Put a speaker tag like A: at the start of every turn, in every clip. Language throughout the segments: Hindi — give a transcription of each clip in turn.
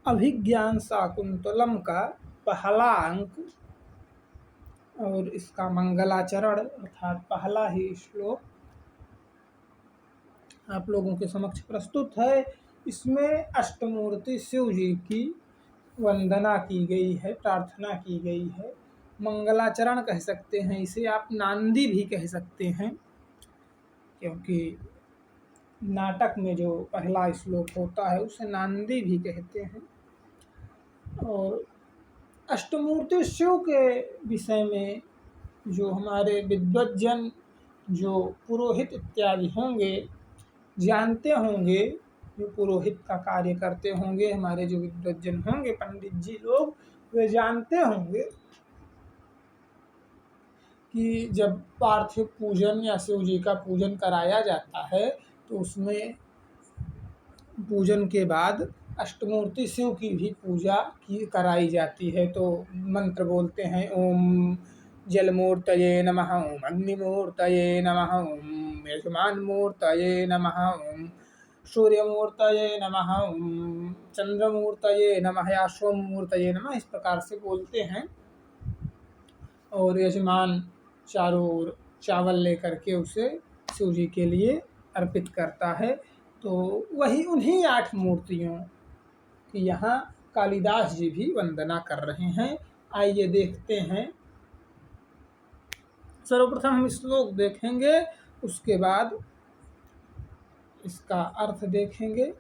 A: अभिज्ञान शाकुंतलम का पहला अंक और इसका मंगलाचरण अर्थात पहला ही श्लोक आप लोगों के समक्ष प्रस्तुत है। इसमें अष्टमूर्ति शिव जी की वंदना की गई है, प्रार्थना की गई है। मंगलाचरण कह सकते हैं इसे, आप नांदी भी कह सकते हैं, क्योंकि नाटक में जो पहला श्लोक होता है उसे नांदी भी कहते हैं। और अष्टमूर्ति शिव के विषय में जो हमारे विद्वज्जन, जो पुरोहित इत्यादि होंगे, जानते होंगे, जो पुरोहित का कार्य करते होंगे, हमारे जो विद्वज्जन होंगे, पंडित जी लोग, वे जानते होंगे कि जब पार्थिव पूजन या शिव जी का पूजन कराया जाता है तो उसमें पूजन के बाद अष्टमूर्ति शिव की भी पूजा की कराई जाती है। तो मंत्र बोलते हैं, ओम जलमूर्तये नमः, ओम अग्निमूर्तये नमः, ओम यजमानमूर्तये नमः, ओम सूर्यमूर्तये नमः, ओम चंद्रमूर्तये नमः या सोममूर्तये नमः, इस प्रकार से बोलते हैं। और यजमान चारों ओर चावल लेकर के उसे शिव जी के लिए अर्पित करता है। तो वही उन्हीं 8 मूर्तियों की यहाँ कालिदास जी भी वंदना कर रहे हैं। आइए देखते हैं। सर्वप्रथम हम श्लोक देखेंगे, उसके बाद इसका अर्थ देखेंगे।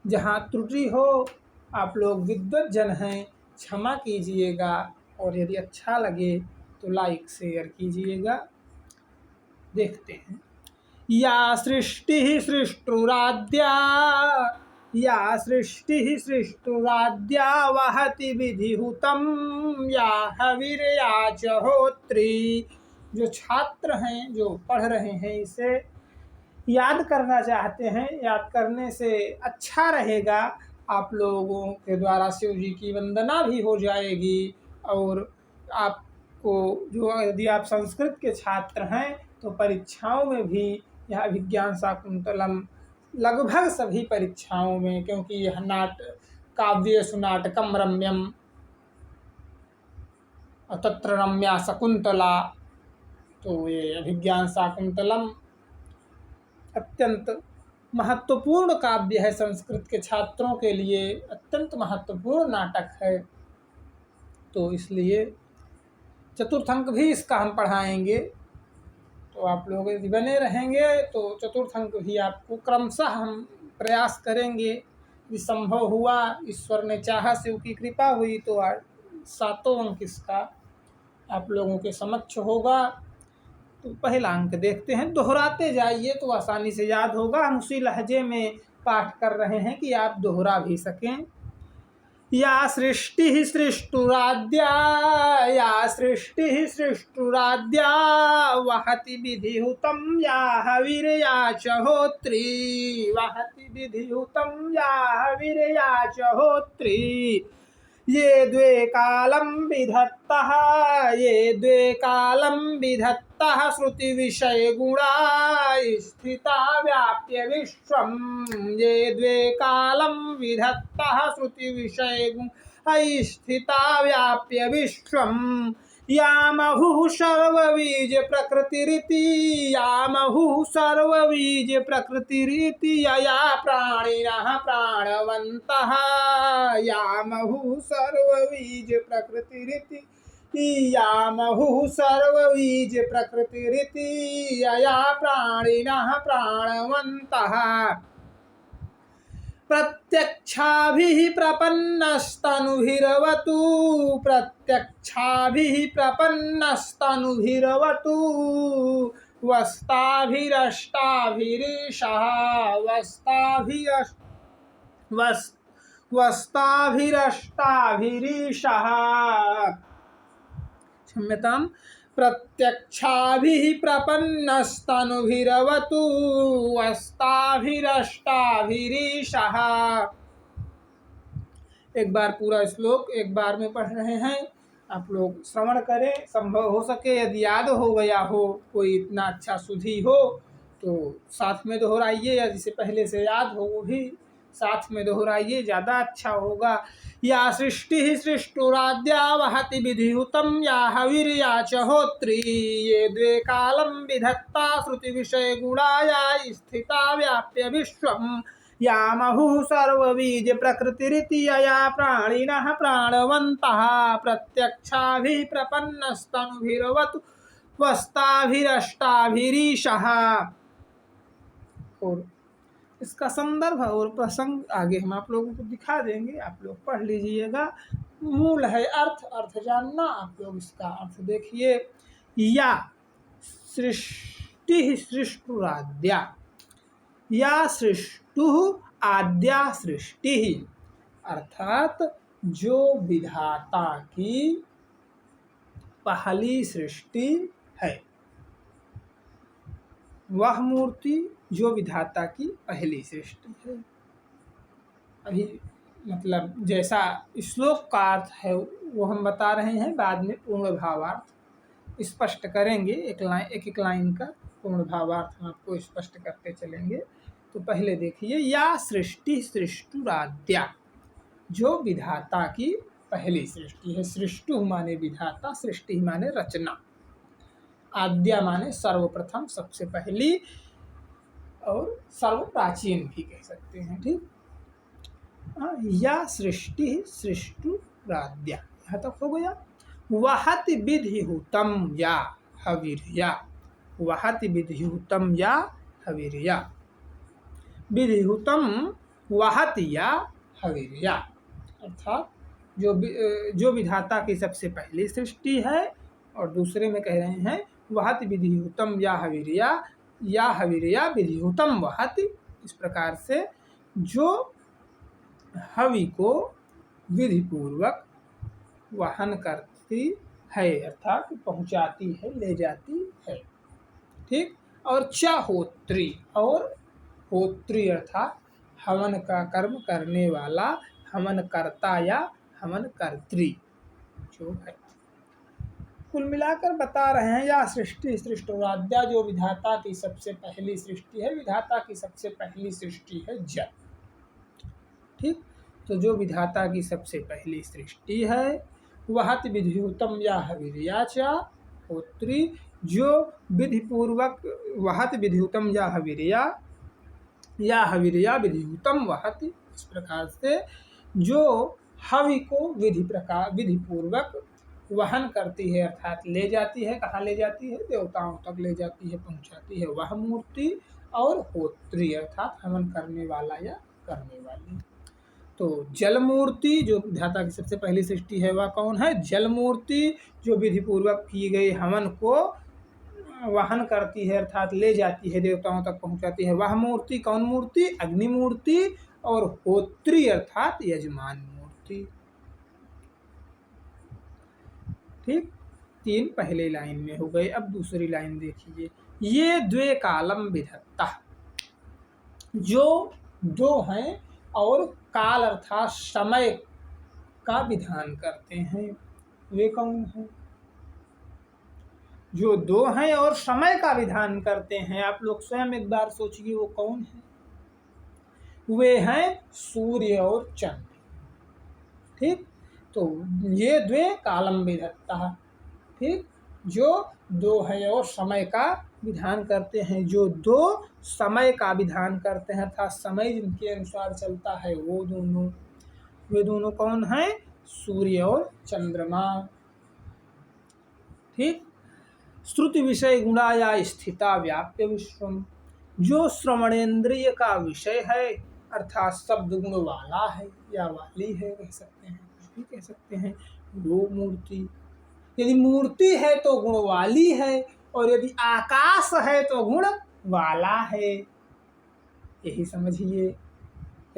A: जहाँ त्रुटि हो आप लोग विद्वज्जन हैं, क्षमा कीजिएगा, और यदि अच्छा लगे तो लाइक शेयर कीजिएगा। देखते हैं। या सृष्टि सृष्टुराद्या, या सृष्टि सृष्टुराद्या वहति विधिहुतम या हविर्या च होत्री। जो छात्र हैं, जो पढ़ रहे हैं, इसे याद करना चाहते हैं, याद करने से अच्छा रहेगा। आप लोगों के द्वारा शिव जी की वंदना भी हो जाएगी। और आपको जो, यदि आप संस्कृत के छात्र हैं तो परीक्षाओं में भी यह अभिज्ञान शाकुंतलम लगभग सभी परीक्षाओं में, क्योंकि यह काव्येषु नाटकम रम्यम तत्र रम्या शकुंतला, तो ये अभिज्ञान शाकुंतलम अत्यंत महत्वपूर्ण काव्य है। संस्कृत के छात्रों के लिए अत्यंत महत्वपूर्ण नाटक है। तो इसलिए चतुर्थ अंक भी इसका हम पढ़ाएंगे। तो आप लोग यदि बने रहेंगे तो चतुर्थ अंक भी आपको क्रमशः हम प्रयास करेंगे। यदि संभव हुआ, ईश्वर ने चाहा, शिव की कृपा हुई, तो 7वां अंक इसका आप लोगों के समक्ष होगा। तो पहला अंक देखते हैं। दोहराते जाइए तो आसानी से याद होगा। हम उसी लहजे में पाठ कर रहे हैं कि आप दोहरा भी सकें। या सृष्टि सृष्टुराद्या, या सृष्टि सृष्टुराद्या वहति विधिहुतम या हविर्या च होत्री, वहति विधिहुतम या हविर्या च होत्री। ये द्वे कालं विधत्तः, ये द्वे कालं विधत्तः श्रुति विषय गुणा स्थिता व्याप्य विश्वम्। ये द्वे कालं विधत्तः श्रुति विषय गुणा स्थिता व्याप्य विश्वम्। यामहुः सर्वबीज प्रकृतिरिति, यामहुः सर्वबीज प्रकृतिरिति यया प्राणिनः प्राणवन्तः। यामहुः सर्वबीज प्रकृतिरिति, यामहुः सर्वबीज प्रकृतिरिति यया प्राणिनः प्राणवन्तः। प्रत्यक्षाभिः प्रपन्नस्तनुभिरवतु, प्रत्यक्षाभिः प्रपन्नस्तनुभिरवतु वस्ताभिरष्टाभिरीशः, वस्ताभिरष्टाभिरीशः। क्षम्यताम्। प्रत्यक्षाभिः प्रपन्नस्तनुभिरवतु वस्ताभिरष्टाभिरीशः। एक बार पूरा श्लोक एक बार में पढ़ रहे हैं, आप लोग श्रवण करें। संभव हो सके, यदि याद हो गया हो, कोई इतना अच्छा सुधी हो, तो साथ में दोहराइए, या जिसे पहले से याद हो वो भी साथ में दोहराइए, ज़्यादा अच्छा होगा। या सृष्टि सृष्टुराद्या वहति विधिहुतम या हविर्या च होत्री, ये द्वे कालं विधत्ता श्रुति विषय गुणा या स्थिता व्याप्य विश्वम, या महुः सर्वबीज प्रकृतिरिति यया प्राणिनः प्राणवन्तः, प्रत्यक्षाभिः प्रपन्नस्तनुभिर्वतु वस्ताभिरष्टाभिरीशः। और इसका संदर्भ और प्रसंग आगे हम आप लोगों को दिखा देंगे, आप लोग पढ़ लीजिएगा। मूल है अर्थ, अर्थ जानना, आप लोग इसका अर्थ देखिए। या सृष्टि सृष्टुराद्या, या सृष्टु आद्या सृष्टि, अर्थात जो विधाता की पहली सृष्टि है, वह मूर्ति जो विधाता की पहली सृष्टि है। अभी मतलब जैसा श्लोक का अर्थ है वो हम बता रहे हैं, बाद में पूर्ण भावार्थ स्पष्ट करेंगे। एक लाइन का पूर्ण भावार्थ हम आपको स्पष्ट करते चलेंगे। तो पहले देखिए, या सृष्टि सृष्टुराद्या, जो विधाता की पहली सृष्टि है। सृष्टु माने विधाता, सृष्टि माने रचना, आद्या माने सर्वप्रथम, सबसे पहली, और सर्व प्राचीन भी कह सकते हैं। ठीक, या सृष्टि सृष्टुराद्या, यहाँ तक हो गया। वहति विधिहुतम या हविर्या, वहति विधिहुतम या हविर्या, विधिहुतम वहति या हविर्या, अर्थात जो विधाता की सबसे पहली सृष्टि है, और दूसरे में कह रहे हैं वहति विधिहुतम या हविर्या, या हविर्या विधिहुतम वहति। इस प्रकार से जो हवि को विधि पूर्वक वहन करती है, अर्थात पहुंचाती है, ले जाती है। ठीक, और च होत्री, और होत्री अर्थात हवन का कर्म करने वाला, हवन कर्ता या हवन कर्त्री जो है। कुल मिलाकर बता रहे हैं, या सृष्टि सृष्टुराद्या, जो विधाता की सबसे पहली सृष्टि है। विधाता की सबसे पहली सृष्टि है जल। ठीक, तो जो विधाता की सबसे पहली सृष्टि है, वहति विधिहुतम या हविर्या च होत्री, जो विधि पूर्वक, वहति विधिहुतम या हविर्या हविर्या विधिहुतम वहति। इस प्रकार से जो हवि को विधि पूर्वक वहन करती है, अर्थात ले जाती है। कहाँ ले जाती है? देवताओं तक ले जाती है, पहुंचाती है, वह मूर्ति। और होत्री अर्थात हवन करने वाला या करने वाली। तो जल मूर्ति जो विधाता की सबसे पहली सृष्टि है, वह कौन है? जल मूर्ति, जो विधि पूर्वक की गई हवन को वहन करती है, अर्थात ले जाती है, देवताओं तक पहुंचाती है, वह मूर्ति कौन मूर्ति? अग्नि मूर्ति। और होत्री अर्थात यजमान मूर्ति। ठीक, तीन पहले लाइन में हो गए। अब दूसरी लाइन देखिए, ये द्वे कालम विधत्ता, जो दो हैं और काल अर्थात समय का विधान करते हैं, वे कौन है? जो दो हैं और समय का विधान करते हैं, आप लोग स्वयं एक बार सोचिए वो कौन है? वे हैं सूर्य और चंद्र। ठीक, तो ये द्वे कालम विधत्ता। ठीक, जो दो है और समय का विधान करते हैं, जो दो समय का विधान करते हैं, अर्थात समय जिनके अनुसार चलता है, वे दोनों कौन हैं? सूर्य और चंद्रमा। ठीक, श्रुति विषय गुणा या स्थिता व्याप्य विश्वम, जो श्रवणेन्द्रिय का विषय है, अर्थात शब्द गुण वाला है या वाली है, कह सकते हैं, कुछ भी कह सकते हैं, वो मूर्ति। यदि मूर्ति है तो गुण वाली है, और यदि आकाश है तो गुण वाला है। यही समझिए,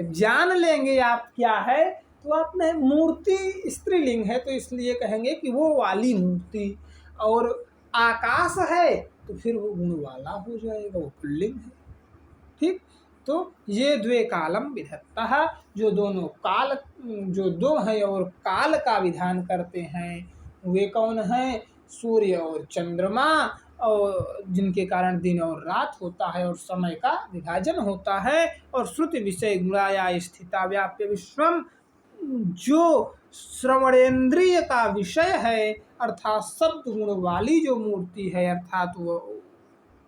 A: जान लेंगे आप क्या है, तो आपने मूर्ति स्त्रीलिंग है तो इसलिए कहेंगे कि वो वाली मूर्ति, और आकाश है तो फिर वो गुण वाला हो जाएगा, वो पुल्लिंग है। ठीक, तो ये द्वे कालम विधत्ता, जो दोनों काल, जो दो हैं और काल का विधान करते हैं, वे कौन हैं? सूर्य और चंद्रमा। और जिनके कारण दिन और रात होता है और समय का विभाजन होता है। और श्रुति विषय गुणाया स्थिता व्याप्य विश्वम, जो श्रवणेन्द्रिय का विषय है अर्थात शब्द गुण वाली जो मूर्ति है अर्थात वो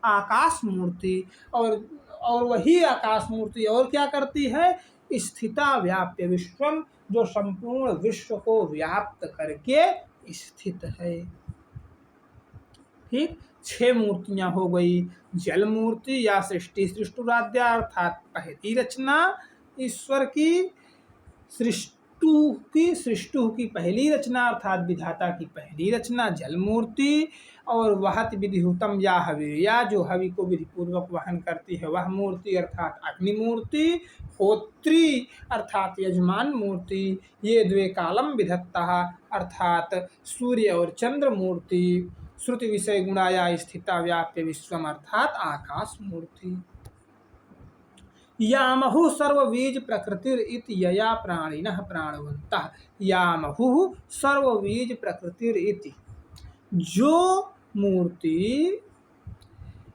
A: आकाश मूर्ति, और वही आकाश मूर्ति और क्या करती है, स्थिता व्याप्य विश्वम, जो संपूर्ण विश्व को व्याप्त करके स्थित है। ठीक, 6 मूर्तियां हो गई। जल मूर्ति या सृष्टि सृष्टुराद्या अर्थात पहली रचना ईश्वर की, सृष्टु की पहली रचना अर्थात विधाता की पहली रचना जल मूर्ति, और वहत विधिहुतम या हवि, या जो हवि को विधि पूर्वक वहन करती है वह मूर्ति अर्थात अग्नि मूर्ति, होत्री अर्थात यजमान मूर्ति, ये द्वे कालम विधत्ता अर्थात सूर्य और चंद्र मूर्ति, श्रुति विषय गुणाया स्थिता व्याप्य विश्वम अर्थात आकाश मूर्ति। यामहु सर्वबीज प्रकृतिर इति यया प्राणिनः प्राणवन्तः, यामहु सर्वबीज प्रकृतिर इति, जो मूर्ति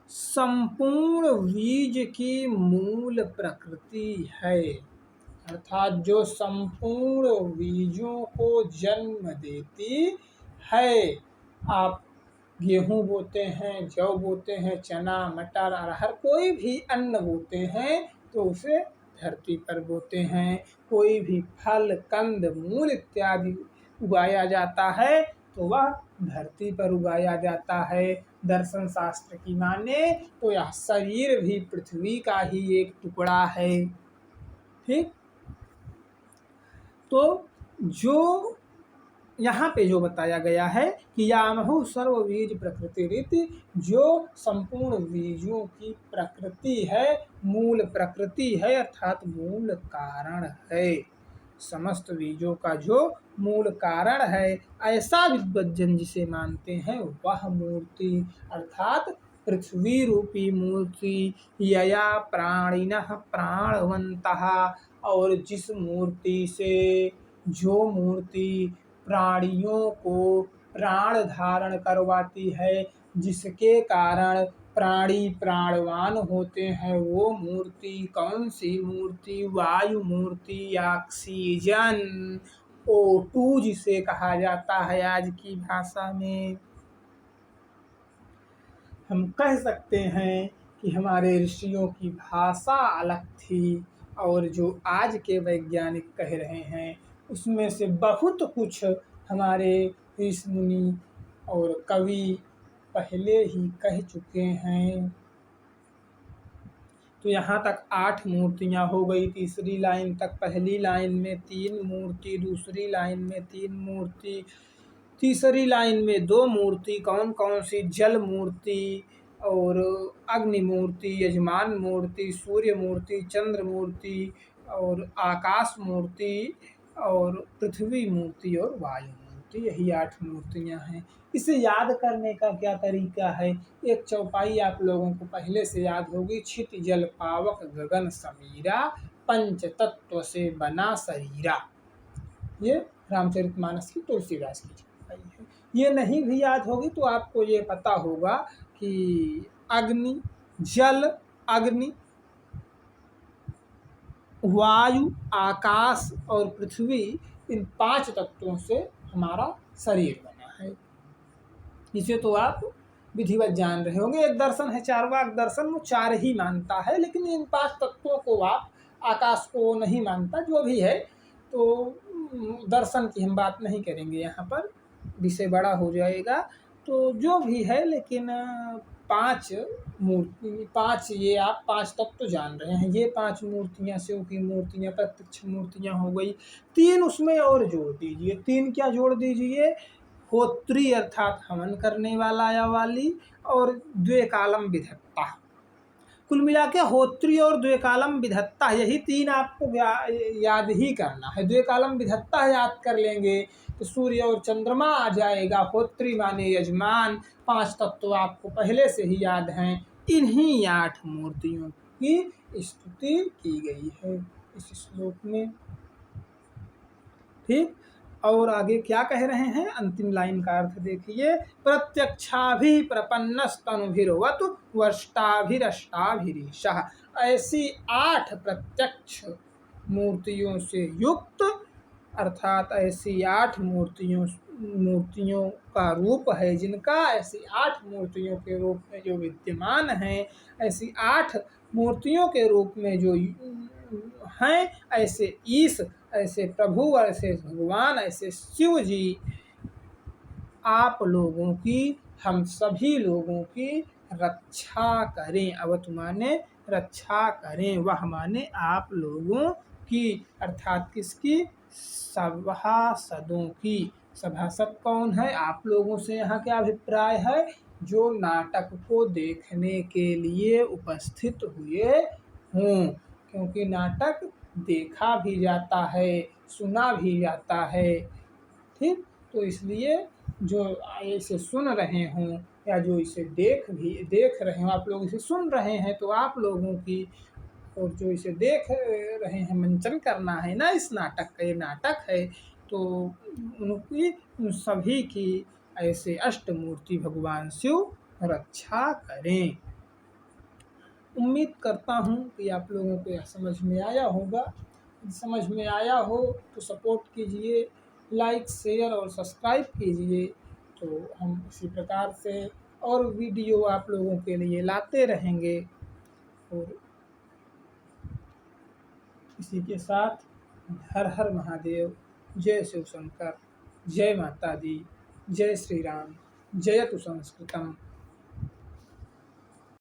A: संपूर्ण बीज की मूल प्रकृति है अर्थात जो संपूर्ण बीजों को जन्म देती है। आप गेहूं बोते हैं, जौ बोते हैं, चना मटर अरहर कोई भी अन्न बोते हैं तो उसे धरती पर बोते हैं। कोई भी फल कंद मूल इत्यादि उगाया जाता है तो वह धरती पर उगाया जाता है। दर्शन शास्त्र की माने तो यह शरीर भी पृथ्वी का ही एक टुकड़ा है। ठीक, तो जो यहाँ पे जो बताया गया है कि यामहु सर्वबीज प्रकृति रीति, जो संपूर्ण बीजों की प्रकृति है, मूल प्रकृति है अर्थात मूल कारण है, समस्त बीजों का जो मूल कारण है, ऐसा विद्वज्जन जिसे मानते हैं वह मूर्ति अर्थात पृथ्वी रूपी मूर्ति, यया प्राणिनः प्राणवन्तः, और जिस मूर्ति से, जो मूर्ति प्राणियों को प्राण धारण करवाती है, जिसके कारण प्राणी प्राणवान होते हैं, वो मूर्ति कौन सी मूर्ति, वायु मूर्ति, ऑक्सीजन O2 जिसे कहा जाता है आज की भाषा में। हम कह सकते हैं कि हमारे ऋषियों की भाषा अलग थी और जो आज के वैज्ञानिक कह रहे हैं उसमें से बहुत कुछ हमारे ऋषि मुनि और कवि पहले ही कह चुके हैं। तो यहाँ तक 8 मूर्तियाँ हो गई। तीसरी लाइन तक, पहली लाइन में 3 मूर्ति, दूसरी लाइन में 3 मूर्ति, तीसरी लाइन में 2 मूर्ति। कौन कौन सी? जल मूर्ति और अग्नि मूर्ति, यजमान मूर्ति, सूर्य मूर्ति, चंद्र मूर्ति और आकाश मूर्ति और पृथ्वी मूर्ति और वायु मूर्ति। यही 8 मूर्तियाँ हैं। इसे याद करने का क्या तरीका है? एक चौपाई आप लोगों को पहले से याद होगी, छित जल पावक गगन समीरा, पंच तत्व से बना शरीरा। ये रामचरितमानस की तुलसीदास की चौपाई है। ये नहीं भी याद होगी तो आपको ये पता होगा कि अग्नि, जल, अग्नि, वायु, आकाश और पृथ्वी, इन 5 तत्वों से हमारा शरीर बना है। इसे तो आप विधिवत जान रहे होंगे। एक दर्शन है चार्वाक दर्शन, वो 4 ही मानता है, लेकिन इन 5 तत्वों को आप, आकाश को नहीं मानता। जो भी है, तो दर्शन की हम बात नहीं करेंगे यहाँ पर, विषय बड़ा हो जाएगा। तो जो भी है, लेकिन 5 मूर्ति, 5 ये आप 5 तत्व जान रहे हैं। ये 5 मूर्तियाँ, शिव की मूर्तियाँ, प्रत्यक्ष मूर्तियाँ हो गई। 3 उसमें और जोड़ दीजिए। 3 क्या जोड़ दीजिए? होत्री अर्थात हवन करने वाला या वाली, और द्वेकालम विधत्ता। कुल मिला के होत्री और द्वेकालम विधत्ता, यही 3 आपको याद ही करना है। द्वेकालम विधत्ता याद कर लेंगे तो सूर्य और चंद्रमा आ जाएगा। होत्री माने यजमान। 5 तत्व आपको पहले से ही याद हैं। इन्हीं 8 मूर्तियों की स्तुति की गई है इस श्लोक में। ठीक, और आगे क्या कह रहे हैं, अंतिम लाइन का अर्थ देखिए, प्रत्यक्षाभि प्रपन्नस्तनुभिर्वतु वष्टाभिरष्टाभिरीशः। ऐसी 8 प्रत्यक्ष मूर्तियों से युक्त, अर्थात ऐसी 8 मूर्तियों का रूप है जिनका, ऐसी 8 मूर्तियों के रूप में जो विद्यमान हैं, ऐसी 8 मूर्तियों के रूप में जो हैं, ऐसे ईश, ऐसे प्रभु, ऐसे भगवान, ऐसे शिव जी आप लोगों की, हम सभी लोगों की रक्षा करें। अवत माने रक्षा करें, वह माने आप लोगों की, अर्थात किसकी, सभासदों की। सभासद कौन है, आप लोगों से यहाँ क्या अभिप्राय है, जो नाटक को देखने के लिए उपस्थित हुए हों, क्योंकि नाटक देखा भी जाता है, सुना भी जाता है, ठीक। तो इसलिए जो इसे सुन रहे हों या जो इसे देख रहे हों, आप लोग इसे सुन रहे हैं तो आप लोगों की, और जो इसे देख रहे हैं, मंचन करना है ना इस नाटक का, ये नाटक है, तो उनकी, उन सभी की ऐसे अष्टमूर्ति भगवान शिव रक्षा करें। उम्मीद करता हूँ कि आप लोगों को यह समझ में आया होगा। समझ में आया हो तो सपोर्ट कीजिए, लाइक, शेयर और सब्सक्राइब कीजिए। तो हम इसी प्रकार से और वीडियो आप लोगों के लिए लाते रहेंगे। और इसी के साथ हर हर महादेव, जय शिव शंकर, जय माता दी, जय श्री राम, जयतु संस्कृतम।